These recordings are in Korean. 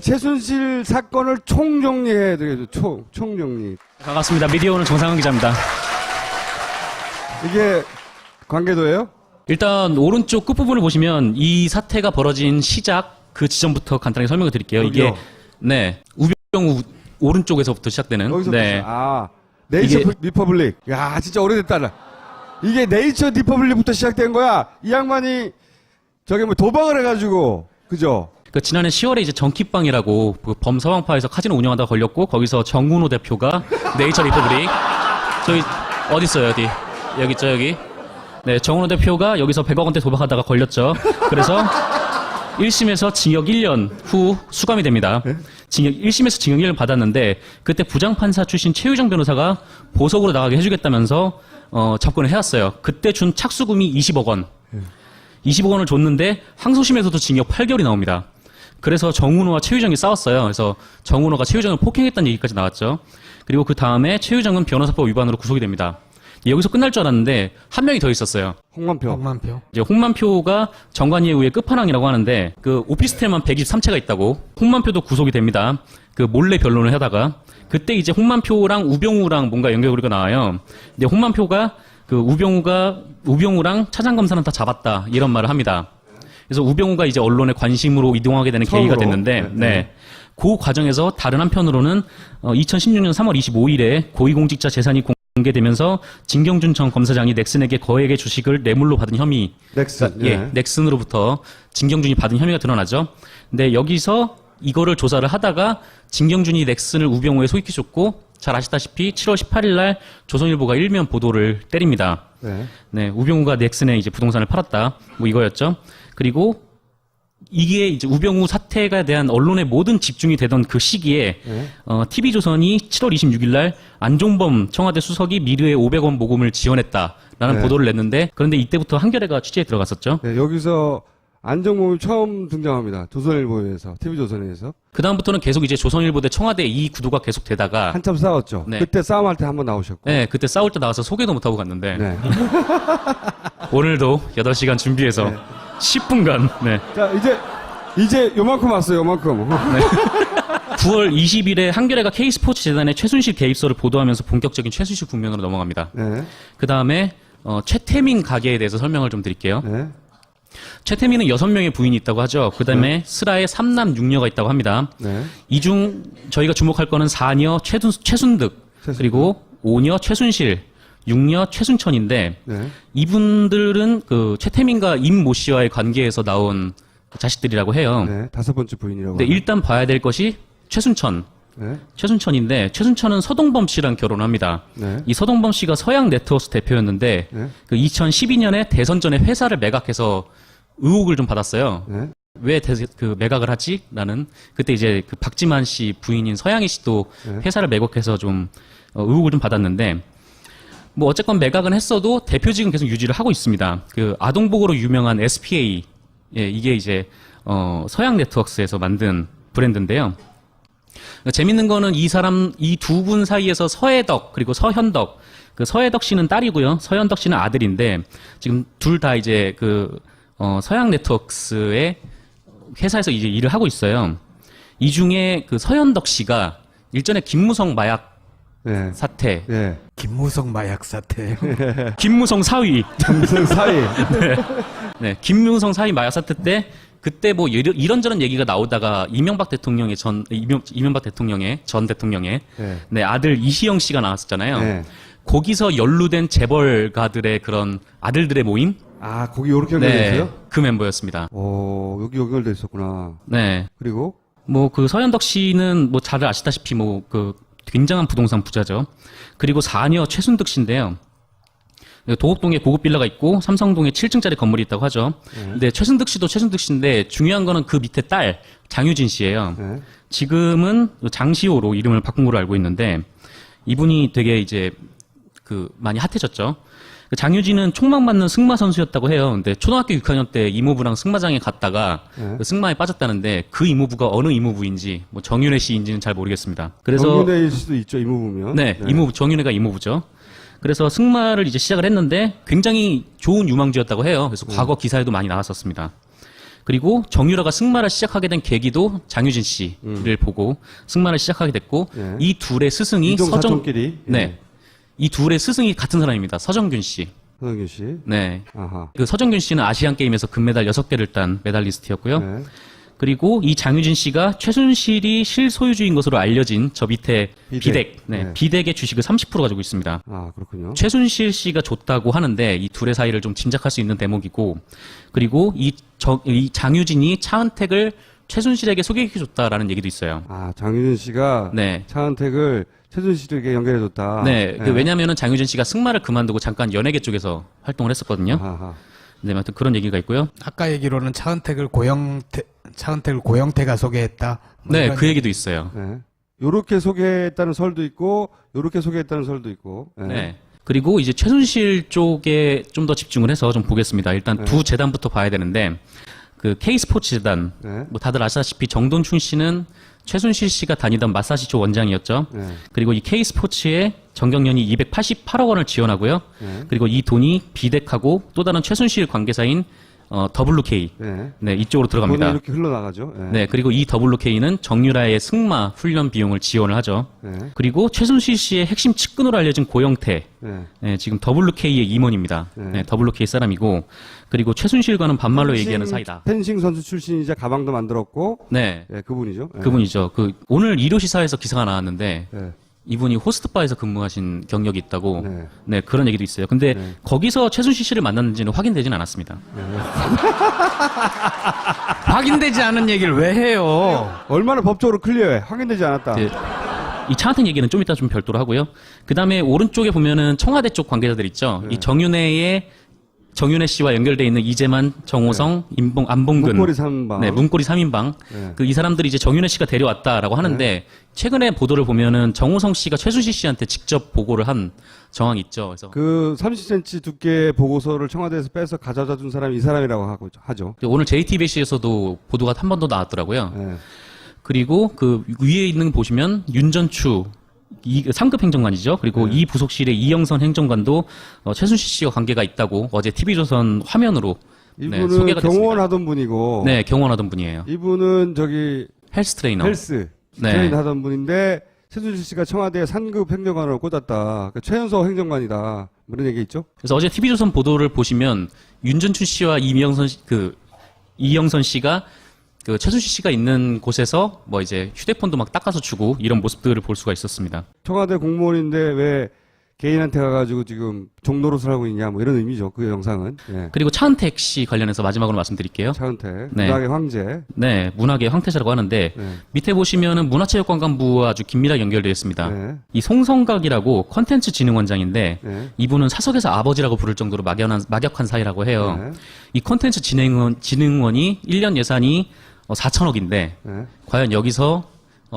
최순실 사건을 총정리해야 되겠죠. 총정리. 반갑습니다. 미디어오늘 정상훈 기자입니다. 이게 관계도예요? 일단 오른쪽 끝부분을 보시면 이 사태가 벌어진 시작 그 지점부터 간단하게 설명을 드릴게요. 여기요? 이게 네 우병우 오른쪽에서부터 시작되는 여기서 네. 네이처 이게- 리퍼블릭. 야, 진짜 오래됐다. 이게 네이처 리퍼블릭부터 시작된 거야. 이 양반이 저기 뭐 도박을 해가지고 그죠? 그 지난해 10월에 이제 정키빵이라고 그 범서방파에서 카지노 운영하다가 걸렸고 거기서 정운호 대표가 네이처 리퍼블릭 저기 어디 있어요 어디 여기 있죠 여기 네 정운호 대표가 여기서 100억 원대 도박하다가 걸렸죠. 그래서 1심에서 징역 1년 후 수감이 됩니다. 1심에서 징역 1년 받았는데 그때 부장판사 출신 최유정 변호사가 보석으로 나가게 해주겠다면서 접근을 해왔어요. 그때 준 착수금이 20억 원. 20억 원을 줬는데 항소심에서도 징역 8개월이 나옵니다. 그래서 정운호와 최유정이 싸웠어요. 그래서 정운호가 최유정을 폭행했다는 얘기까지 나왔죠. 그리고 그 다음에 최유정은 변호사법 위반으로 구속이 됩니다. 여기서 끝날 줄 알았는데 한 명이 더 있었어요. 홍만표. 이제 홍만표가 정관예우의 끝판왕이라고 하는데 그 오피스텔만 123채가 있다고 홍만표도 구속이 됩니다. 그 몰래 변론을 하다가 그때 이제 홍만표랑 우병우랑 뭔가 연결고리가 나와요. 근데 홍만표가 그 우병우랑 차장검사는 다 잡았다 이런 말을 합니다. 그래서 우병우가 이제 언론의 관심으로 이동하게 되는 계기가 처음으로. 됐는데, 네. 그 과정에서 다른 한편으로는 2016년 3월 25일에 고위공직자 재산이 공개되면서 진경준 전 검사장이 넥슨에게 거액의 주식을 뇌물로 받은 혐의, 넥슨. 예, 넥슨으로부터 진경준이 받은 혐의가 드러나죠. 근데 여기서 이거를 조사를 하다가 진경준이 넥슨을 우병우에 소개시켰고 잘 아시다시피 7월 18일 날 조선일보가 일면 보도를 때립니다. 네. 네, 우병우가 넥슨에 이제 부동산을 팔았다. 뭐 이거였죠. 그리고 이게 이제 우병우 사태에 대한 언론의 모든 집중이 되던 그 시기에 TV조선이 7월 26일 날 안종범 청와대 수석이 미르에 500원 모금을 지원했다라는 네. 보도를 냈는데 그런데 이때부터 한겨레가 취재에 들어갔었죠. 네, 여기서 안정범이 처음 등장합니다. 조선일보에서, TV조선에서. 그 다음부터는 계속 이제 조선일보 대 청와대 이 구도가 계속 되다가 한참 싸웠죠. 네. 그때 싸움할 때 한번 나오셨고. 네, 그때 싸울 때 나와서 소개도 못하고 갔는데 네. 오늘도 8시간 준비해서 네. 10분간 네. 자, 이제 요만큼 왔어요, 요만큼. 9월 20일에 한겨레가 K스포츠 재단의 최순실 개입설을 보도하면서 본격적인 최순실 국면으로 넘어갑니다. 네. 그 다음에 최태민 가게에 대해서 설명을 좀 드릴게요. 네. 최태민은 6명의 부인이 있다고 하죠. 그 다음에 슬아에 3남 6녀가 있다고 합니다. 네. 이 중 저희가 주목할 거는 4녀 최순득, 그리고 5녀 최순실, 6녀 최순천인데 네. 이분들은 그 최태민과 임모 씨와의 관계에서 나온 자식들이라고 해요. 네. 다섯 번째 부인이라고. 근데 일단 봐야 될 것이 최순천. 네. 최순천인데 최순천은 서동범 씨랑 결혼을 합니다. 네. 이 서동범 씨가 서양 네트워크 대표였는데 네. 그 2012년에 대선 전에 회사를 매각해서 의혹을 좀 받았어요. 네. 왜 그 매각을 하지? 라는 그때 이제 그 박지만 씨 부인인 서양희 씨도 네. 회사를 매각해서 좀 의혹을 좀 받았는데 뭐 어쨌건 매각은 했어도 대표직은 계속 유지를 하고 있습니다. 그 아동복으로 유명한 SPA 예, 이게 이제 서양 네트워크에서 만든 브랜드인데요. 재밌는 거는 이 두 분 사이에서 서해덕 그리고 서현덕 그 서해덕 씨는 딸이고요. 서현덕 씨는 아들인데 지금 둘 다 이제 그 서양 네트워크의 회사에서 이제 일을 하고 있어요. 이 중에 그 서현덕 씨가 일전에 김무성 마약 네. 사태, 네. 김무성 마약 사태. 김무성 사위, 무슨 사이. 네, 김무성 사위 마약 사태 때 그때 뭐 이런저런 얘기가 나오다가 이명박 대통령의 전 대통령의 네. 네, 아들 이시영 씨가 나왔었잖아요. 네. 거기서 연루된 재벌가들의 그런 아들들의 모임, 아, 거기 요렇게 연결돼 있어요? 그 멤버였습니다. 오, 여기 연결돼 있었구나. 네, 그리고 뭐 그 서현덕 씨는 뭐 잘 아시다시피 뭐 그 굉장한 부동산 부자죠. 그리고 4녀 최순득 씨인데요. 도곡동에 고급 빌라가 있고 삼성동에 7층짜리 건물이 있다고 하죠. 근데 최순득 씨도 최순득 씨인데 중요한 거는 그 밑에 딸 장유진 씨예요. 네. 지금은 장시호로 이름을 바꾼 걸로 알고 있는데 이분이 되게 이제 그 많이 핫해졌죠. 그 장유진은 총망 맞는 승마 선수였다고 해요. 근데 초등학교 6학년 때 이모부랑 승마장에 갔다가 네. 그 승마에 빠졌다는데 그 이모부가 어느 이모부인지 뭐 정윤회 씨인지는 잘 모르겠습니다. 그래서 정윤회 씨도 있죠, 이모부면. 네, 이모부 정윤회가 이모부죠. 그래서 승마를 이제 시작을 했는데 굉장히 좋은 유망주였다고 해요. 그래서 과거 기사에도 많이 나왔었습니다. 그리고 정유라가 승마를 시작하게 된 계기도 장유진 씨를 보고 승마를 시작하게 됐고 예. 이 둘의 스승이 이종 사촌끼리. 네. 이 둘의 스승이 같은 사람입니다. 서정균 씨. 서정균 씨. 네. 아하. 그 서정균 씨는 아시안 게임에서 금메달 6개를 딴 메달리스트였고요. 네. 그리고 이 장유진 씨가 최순실이 실소유주인 것으로 알려진 저 밑에 비덱, 네. 비덱의 주식을 30% 가지고 있습니다. 아, 그렇군요. 최순실 씨가 줬다고 하는데 이 둘의 사이를 좀 짐작할 수 있는 대목이고, 그리고 이 장유진이 차은택을 최순실에게 소개해줬다라는 얘기도 있어요. 아, 장윤준 씨가 네. 차은택을 최순실에게 연결해줬다. 네, 왜냐하면 장유진 씨가 승마를 그만두고 잠깐 연예계 쪽에서 활동을 했었거든요. 아하. 네, 아무튼 그런 얘기가 있고요. 아까 얘기로는 차은택을 고영태가 소개했다. 뭐 네, 이런 그 얘기도 있어요. 네. 요렇게 소개했다는 설도 있고, 요렇게 소개했다는 설도 있고. 네. 네. 그리고 이제 최순실 쪽에 좀 더 집중을 해서 좀 보겠습니다. 일단 두 재단부터 봐야 되는데, 그 K스포츠 재단, 네. 뭐 다들 아시다시피 정돈춘 씨는 최순실 씨가 다니던 마사지초 원장이었죠. 네. 그리고 이 K스포츠에 정경련이 288억 원을 지원하고요. 네. 그리고 이 돈이 비덱하고 또 다른 최순실 관계사인 WK, 네. 네, 이쪽으로 돈이 들어갑니다. 이렇게 흘러나가죠. 네. 네, 그리고 이 WK는 정유라의 승마 훈련 비용을 지원을 하죠. 네. 그리고 최순실 씨의 핵심 측근으로 알려진 고영태, 네. 네, 지금 WK의 임원입니다. 네. 네, WK 사람이고, 그리고 최순실과는 반말로 얘기하는 사이다. 펜싱 선수 출신이자 가방도 만들었고, 네, 네, 그분이죠. 네. 그분이죠. 오늘 일요시사에서 기사가 나왔는데, 네. 이분이 호스트바에서 근무하신 경력이 있다고, 네. 네, 그런 얘기도 있어요. 근데 네. 거기서 최순실 씨를 만났는지는 확인되진 않았습니다. 확인되지 않은 얘기를 왜 해요? 얼마나 법적으로 클리어해? 확인되지 않았다. 그, 이 차은택 얘기는 좀 이따 좀 별도로 하고요. 그 다음에 오른쪽에 보면은 청와대 쪽 관계자들 있죠. 네. 이 정윤회 씨와 연결돼 있는 이재만, 정호성, 안봉근. 문고리 3방. 네, 문고리 3인방. 네. 그 이 사람들이 이제 정윤회 씨가 데려왔다라고 하는데 최근에 보도를 보면은 정호성 씨가 최순실 씨한테 직접 보고를 한 정황이 있죠. 그래서 그 30cm 두께의 보고서를 청와대에서 빼서 가져다 준 사람이 이 사람이라고 하죠. 오늘 JTBC에서도 보도가 한 번 더 나왔더라고요. 네. 그리고 그 위에 있는 거 보시면 윤전추 상급 행정관이죠. 그리고 이 부속실의 이영선 행정관도 최순실 씨와 관계가 있다고 어제 TV조선 화면으로 이분은 소개가 됐습니다. 경호원하던 분이고, 네, 경원하던 분이에요. 이분은 저기 헬스 트레이너. 헬스 네. 트레인 하던 분인데 최순실 씨가 청와대 상급 행정관으로 꽂았다. 그 최연소 행정관이다. 뭐 이런 얘기 있죠? 그래서 어제 TV조선 보도를 보시면 윤전춘 씨와 이영선 씨가 그 최순실 씨가 있는 곳에서 뭐 이제 휴대폰도 막 닦아서 주고 이런 모습들을 볼 수가 있었습니다. 청와대 공무원인데 왜 개인한테 가가지고 지금 종노릇을 하고 있냐, 뭐 이런 의미죠. 그 영상은. 예. 그리고 차은택 씨 관련해서 마지막으로 말씀드릴게요. 차은택. 네. 문학의 황제. 네, 문학의 황태자라고 하는데 네. 밑에 보시면은 문화체육관광부와 아주 긴밀하게 연결되어 있습니다. 네. 이 송성각이라고 컨텐츠 진흥원장인데 네. 이분은 사석에서 아버지라고 부를 정도로 막역한 사이라고 해요. 네. 이 컨텐츠 진흥원이 1년 예산이 4천억인데 네. 과연 여기서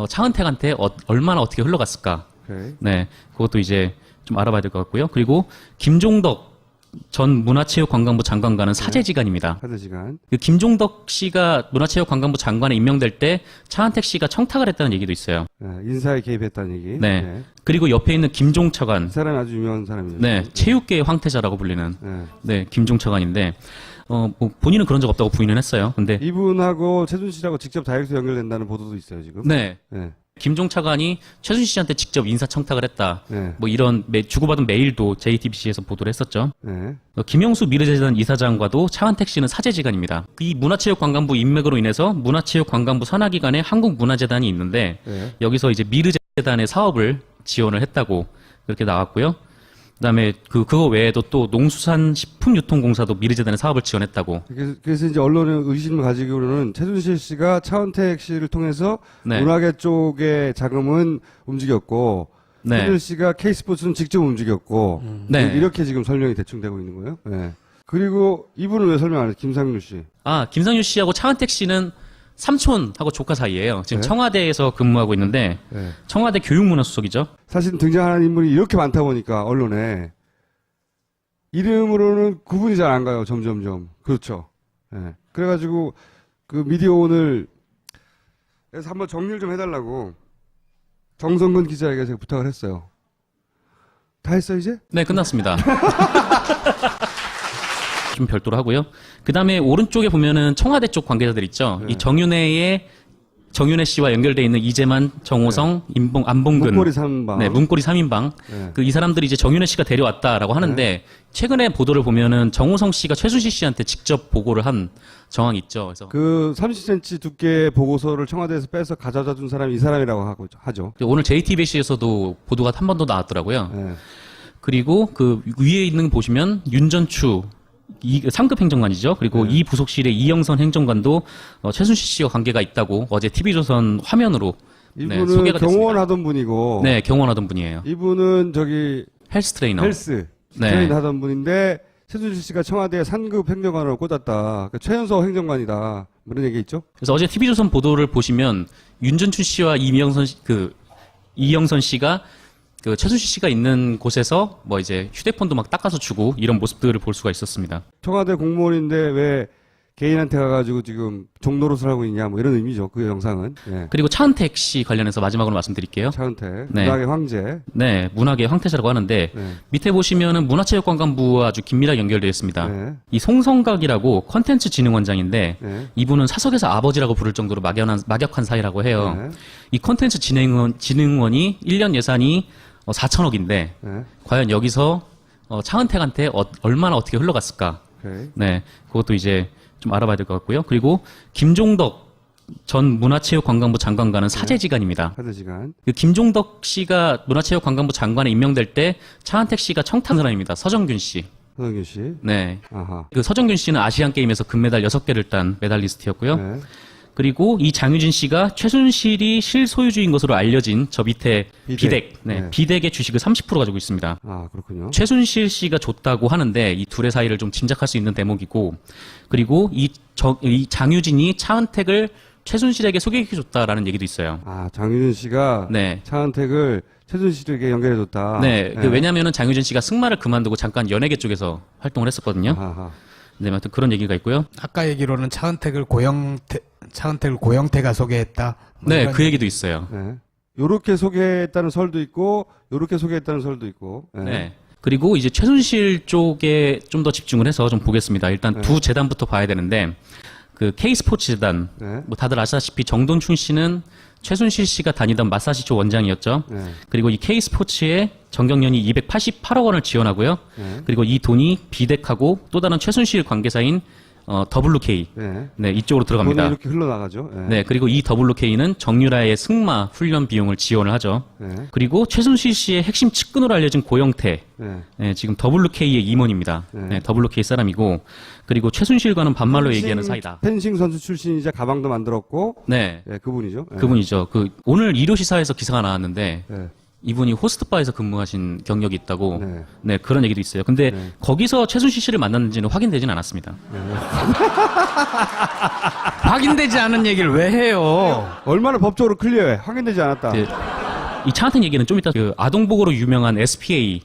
차은택한테 얼마나 어떻게 흘러갔을까? 오케이. 네, 그것도 이제 좀 알아봐야 될 것 같고요. 그리고 김종덕 전 문화체육관광부 장관과는 사제지간입니다. 하드 시간. 그 김종덕 씨가 문화체육관광부 장관에 임명될 때 차은택 씨가 청탁을 했다는 얘기도 있어요. 네. 인사에 개입했다는 얘기. 네. 그리고 옆에 있는 김종차관, 이 사람이 아주 유명한 사람이죠. 네, 체육계의 황태자라고 불리는 네. 네, 김종차관인데 뭐 본인은 그런 적 없다고 부인은 했어요. 근데 이분하고 최순실하고 직접 다이렉트 연결된다는 보도도 있어요, 지금. 네, 네. 김종차관이 최순실 씨한테 직접 인사 청탁을 했다. 네. 뭐 이런 주고받은 메일도 JTBC에서 보도를 했었죠. 네. 김영수 미르재단 이사장과도 차은택 씨는 사제지간입니다. 이 문화체육관광부 인맥으로 인해서 문화체육관광부 산하기관에 한국문화재단이 있는데 네. 여기서 이제 미르재단의 사업을 지원을 했다고 그렇게 나왔고요. 그다음에 그거 외에도 또 농수산식품유통공사도 미르재단의 사업을 지원했다고. 그래서 이제 언론의 의심을 가지고는 최순실 씨가 차은택 씨를 통해서 네. 문화계 쪽의 자금은 움직였고 네. 최순실 씨가 K스포츠는 직접 움직였고 네. 이렇게 지금 설명이 대충 되고 있는 거예요. 네. 그리고 이분은 왜 설명 안 했어요? 김상률 씨. 김상윤 씨하고 차은택 씨는 삼촌하고 조카 사이예요. 지금 네. 청와대에서 근무하고 있는데 네. 청와대 교육문화수석이죠. 사실 등장하는 인물이 이렇게 많다 보니까 언론에 이름으로는 구분이 잘 안 가요. 점점점. 그렇죠. 네. 그래가지고 그 미디어 오늘 그래서 한번 정리를 좀 해달라고 정성근 기자에게 제가 부탁을 했어요. 다 했어 이제? 네, 끝났습니다. 좀 별도로 하고요. 그 다음에 오른쪽에 보면은 청와대 쪽 관계자들 있죠. 네. 이 정윤회 씨와 연결돼 있는 이재만, 정호성, 안봉근. 문고리 3방. 네, 문고리 3인방. 네. 이 사람들이 이제 정윤회 씨가 데려왔다라고 하는데 최근에 보도를 보면은 정호성 씨가 최순실 씨한테 직접 보고를 한 정황이 있죠. 그래서 그 30cm 두께의 보고서를 청와대에서 빼서 가져다 준 사람이 이 사람이라고 하죠. 오늘 JTBC에서도 보도가 한 번 더 나왔더라고요. 네. 그리고 그 위에 있는 거 보시면 윤전추 3급 행정관이죠. 그리고 이 부속실의 이영선 행정관도 최순실 씨와 관계가 있다고 어제 TV조선 화면으로 이분은 소개가 됐습니다. 경호원하던 분이고, 네, 경원하던 분이에요. 이분은 저기 헬스 트레이너. 헬스 네. 트레이너 하던 분인데 최순실 씨가 청와대 3급 행정관으로 꽂았다. 그러니까 최연소 행정관이다. 뭐 이런 얘기 있죠? 그래서 어제 TV조선 보도를 보시면 윤전춘 씨와 이영선 씨가 그 최순실 씨가 있는 곳에서 뭐 이제 휴대폰도 막 닦아서 주고 이런 모습들을 볼 수가 있었습니다. 청와대 공무원인데 왜 개인한테 가가지고 지금 종노릇을 하고 있냐, 뭐 이런 의미죠. 그 영상은. 예. 그리고 차은택 씨 관련해서 마지막으로 말씀드릴게요. 차은택, 네. 문학의 황제. 네, 문학의 황태자라고 하는데 네. 밑에 보시면은 문화체육관광부와 아주 긴밀하게 연결되어 있습니다. 네. 이 송성각이라고 컨텐츠 진흥원장인데 네. 이분은 사석에서 아버지라고 부를 정도로 막역한 사이라고 해요. 네. 이 컨텐츠 진흥원이 1년 예산이 4천억인데 네. 과연 여기서 차은택한테 얼마나 어떻게 흘러갔을까? 오케이. 네, 그것도 이제 좀 알아봐야 될 것 같고요. 그리고 김종덕 전 문화체육관광부 장관과는 사제지간입니다. 하는 시간. 그 김종덕 씨가 문화체육관광부 장관에 임명될 때 차은택 씨가 청탁한 사람입니다. 서정균 씨. 서정균 씨. 네. 아하. 그 서정균 씨는 아시안 게임에서 금메달 6개를 딴 메달리스트였고요. 네. 그리고 이 장유진 씨가 최순실이 실소유주인 것으로 알려진 저 밑에 비덱, 네. 비덱의 주식을 30% 가지고 있습니다. 아, 그렇군요. 최순실 씨가 줬다고 하는데 이 둘의 사이를 좀 짐작할 수 있는 대목이고, 그리고 이 장유진이 차은택을 최순실에게 소개해줬다라는 얘기도 있어요. 아, 장윤준 씨가 네. 차은택을 최순실에게 연결해줬다. 네, 왜냐면은 장유진 씨가 승마를 그만두고 잠깐 연예계 쪽에서 활동을 했었거든요. 아하. 네, 아무튼 그런 얘기가 있고요. 아까 얘기로는 차은택을 고영태가 소개했다. 뭐 네, 이런 그 얘기도 있어요. 네. 요렇게 소개했다는 설도 있고, 요렇게 소개했다는 설도 있고. 네. 네. 그리고 이제 최순실 쪽에 좀 더 집중을 해서 좀 보겠습니다. 일단 두 재단부터 봐야 되는데, 그 K스포츠 재단, 네. 뭐 다들 아시다시피 정돈춘 씨는 최순실 씨가 다니던 마사지조 원장이었죠. 네. 그리고 이 K스포츠에 정경련이 288억 원을 지원하고요. 네. 그리고 이 돈이 비덱하고 또 다른 최순실 관계사인 WK, 네. 네, 이쪽으로 돈이 들어갑니다. 이렇게 흘러나가죠. 네. 네, 그리고 이 WK는 정유라의 승마 훈련 비용을 지원을 하죠. 네. 그리고 최순실 씨의 핵심 측근으로 알려진 고영태, 네. 네, 지금 WK의 임원입니다. 네. 네, WK 사람이고, 그리고 최순실과는 반말로 얘기하는 사이다. 펜싱 선수 출신이자 가방도 만들었고, 네, 네, 그분이죠. 네. 그분이죠. 오늘 일요시사에서 기사가 나왔는데, 네. 이분이 호스트바에서 근무하신 경력이 있다고, 네. 네, 그런 얘기도 있어요. 근데 네. 거기서 최순실 씨를 만났는지는 확인되진 않았습니다. 확인되지 않은 얘기를 왜 해요? 얼마나 법적으로 클리어해? 확인되지 않았다. 그, 이 차은택 얘기는 좀 이따 그 아동복으로 유명한 SPA,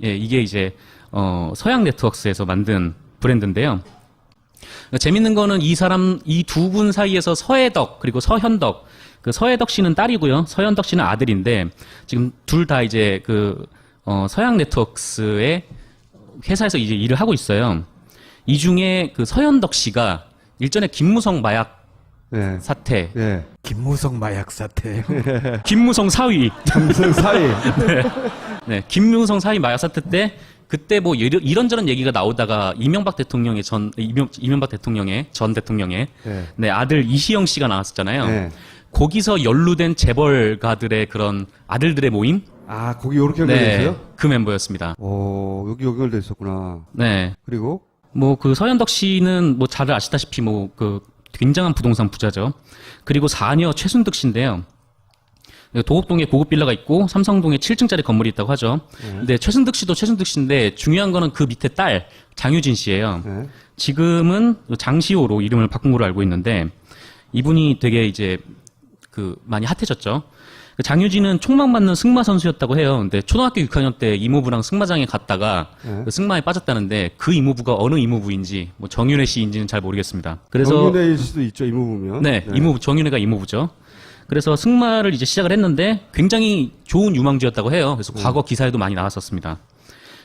예, 이게 이제 서양 네트워크스에서 만든 브랜드인데요. 재밌는 거는 이 두 분 사이에서 서해덕 그리고 서현덕, 그 서해덕 씨는 딸이고요, 서현덕 씨는 아들인데 지금 둘 다 이제 서양 네트워크스의 회사에서 이제 일을 하고 있어요. 이 중에 그 서현덕 씨가 일전에 김무성 마약 네. 사태, 예. 김무성 마약 사태. 김무성 사위, 무슨 사이? 네, 김무성 사위 마약 사태 때 그때 뭐 이런저런 얘기가 나오다가 이명박 대통령의 전 대통령의 네. 네, 아들 이시영 씨가 나왔었잖아요. 네. 거기서 연루된 재벌가들의 그런 아들들의 모임, 아, 거기 요렇게 연결돼 있어요? 그 멤버였습니다. 오, 여기 연결돼 있었구나. 네, 그리고 뭐 그 서현덕 씨는 뭐 다들 아시다시피 뭐 그 굉장한 부동산 부자죠. 그리고 사녀 최순득 씨인데요. 도곡동에 고급 빌라가 있고 삼성동에 7층짜리 건물이 있다고 하죠. 근데 최순득 씨도 최순득 씨인데 중요한 거는 그 밑에 딸 장유진 씨예요. 네. 지금은 장시호로 이름을 바꾼 걸로 알고 있는데 이분이 되게 이제 많이 핫해졌죠. 장유진은 촉망받는 승마 선수였다고 해요. 근데 초등학교 6학년 때 이모부랑 승마장에 갔다가 네. 그 승마에 빠졌다는데 그 이모부가 어느 이모부인지 뭐 정윤회 씨인지는 잘 모르겠습니다. 그래서 정윤회일 수도 있죠, 이모부면. 네, 이모부 정윤회가 이모부죠. 그래서 승마를 이제 시작을 했는데 굉장히 좋은 유망주였다고 해요. 그래서 과거 기사에도 많이 나왔었습니다.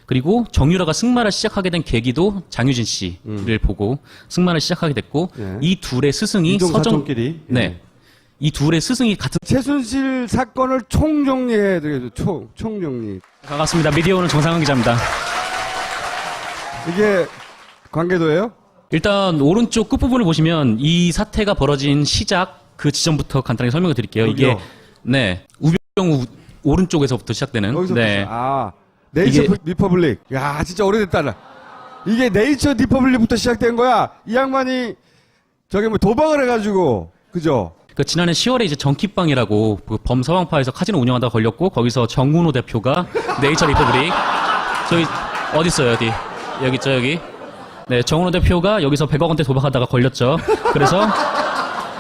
그리고 정유라가 승마를 시작하게 된 계기도 장유진 씨를 보고 승마를 시작하게 됐고 예. 이 둘의 스승이 이종 사촌끼리. 예. 네. 이 둘의 스승이 같은 최순실 사건을 총정리해 드려야죠. 총정리. 반갑습니다. 미디어오늘 정상훈 기자입니다. 이게 관계도예요? 일단 오른쪽 끝부분을 보시면 이 사태가 벌어진 시작 그 지점부터 간단하게 설명을 드릴게요. 이게 여기요? 네. 우병우 오른쪽에서부터 시작되는 여기서 네. 아 네이처 이게- 리퍼블릭. 야 진짜 오래됐다. 이게 네이처 리퍼블릭부터 시작된 거야. 이 양반이 저기 뭐 도박을 해가지고 그죠? 그 지난해 10월에 이제 정키빵이라고 그 범서방파에서 카지노 운영하다가 걸렸고 거기서 정운호 대표가 네이처 리퍼블릭 저기 어디 있어요 어디 여기 있죠 여기 네 정운호 대표가 여기서 100억 원대 도박하다가 걸렸죠. 그래서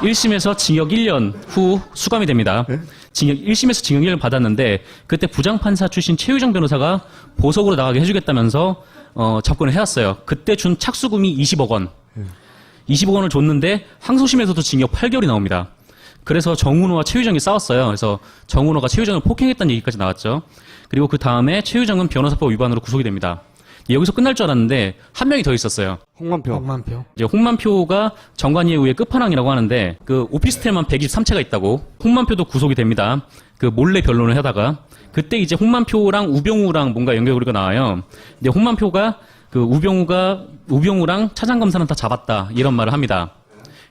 1심에서 징역 1년 후 수감이 됩니다. 징역 1심에서 징역 1년 받았는데 그때 부장판사 출신 최유정 변호사가 보석으로 나가게 해주겠다면서 접근을 해왔어요. 그때 준 착수금이 20억 원. 20억 원을 줬는데 항소심에서도 징역 8개월이 나옵니다. 그래서 정운호와 최유정이 싸웠어요. 그래서 정운호가 최유정을 폭행했다는 얘기까지 나왔죠. 그리고 그 다음에 최유정은 변호사법 위반으로 구속이 됩니다. 여기서 끝날 줄 알았는데 한 명이 더 있었어요. 홍만표. 홍만표. 이제 홍만표가 정관예우의 끝판왕이라고 하는데 그 오피스텔만 123채가 있다고 홍만표도 구속이 됩니다. 그 몰래 변론을 하다가 그때 이제 홍만표랑 우병우랑 뭔가 연결고리가 나와요. 근데 홍만표가 그 우병우랑 차장검사는 다 잡았다 이런 말을 합니다.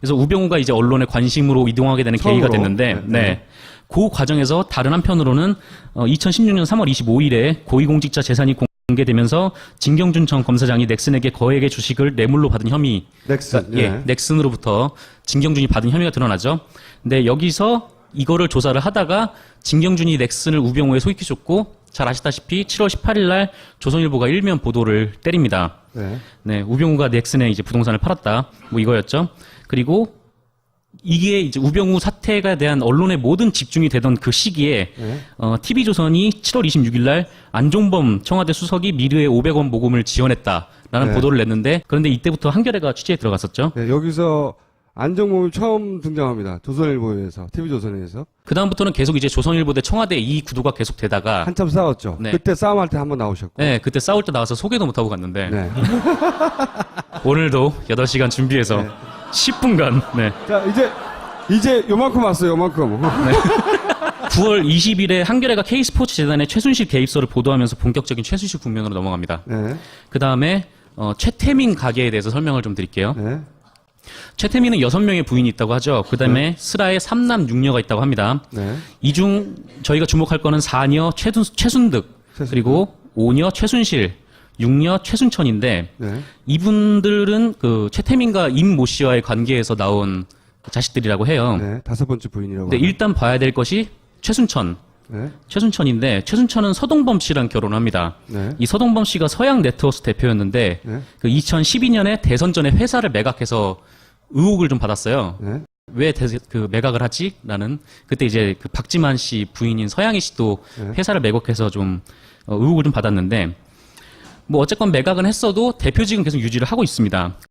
그래서 우병우가 이제 언론의 관심으로 이동하게 되는 계기가 처음으로. 됐는데, 네. 그 과정에서 다른 한편으로는 2016년 3월 25일에 고위공직자 재산이 공개되면서 진경준 전 검사장이 넥슨에게 거액의 주식을 뇌물로 받은 혐의, 넥슨. 예, 넥슨으로부터 진경준이 받은 혐의가 드러나죠. 근데 여기서 이거를 조사를 하다가 진경준이 넥슨을 우병우에 소개해줬고 잘 아시다시피 7월 18일 날 조선일보가 일면 보도를 때립니다. 네. 네, 우병우가 넥슨에 이제 부동산을 팔았다. 뭐 이거였죠. 그리고 이게 이제 우병우 사태에 대한 언론의 모든 집중이 되던 그 시기에 네. TV조선이 7월 26일 날 안종범 청와대 수석이 미르의 500원 모금을 지원했다라는 네. 보도를 냈는데 그런데 이때부터 한겨레가 취재에 들어갔었죠. 네, 여기서 안정범이 처음 등장합니다. 조선일보에서, TV조선에서. 그다음부터는 계속 이제 조선일보 대 청와대 이 구도가 계속 되다가 한참 싸웠죠. 네. 그때 싸움할 때 한번 나오셨고. 네, 그때 싸울 때 나와서 소개도 못하고 갔는데 네. 오늘도 8시간 준비해서 네. 10분간 네. 자, 이제 요만큼 왔어요, 요만큼. 9월 20일에 한겨레가 K스포츠 재단의 최순실 개입설을 보도하면서 본격적인 최순실 국면으로 넘어갑니다. 네. 그 다음에 최태민 가게에 대해서 설명을 좀 드릴게요. 네. 최태민은 6명의 부인이 있다고 하죠. 그 다음에 슬하에 3남 6녀가 있다고 합니다. 네. 이 중 저희가 주목할 거는 4녀 최순득, 그리고 5녀 최순실, 6녀 최순천인데 네. 이분들은 그 최태민과 임모 씨와의 관계에서 나온 자식들이라고 해요. 네. 다섯 번째 부인이라고. 근데 일단 봐야 될 것이 최순천. 네. 최순천인데 최순천은 서동범 씨랑 결혼합니다. 네. 이 서동범 씨가 서양 네트워스 대표였는데 네. 그 2012년에 대선 전에 회사를 매각해서 의혹을 좀 받았어요. 네. 왜 그 매각을 하지? 라는 그때 이제 그 박지만 씨 부인인 서양희 씨도 네. 회사를 매각해서 좀 의혹을 좀 받았는데 뭐 어쨌건 매각은 했어도 대표직은 계속 유지를 하고 있습니다.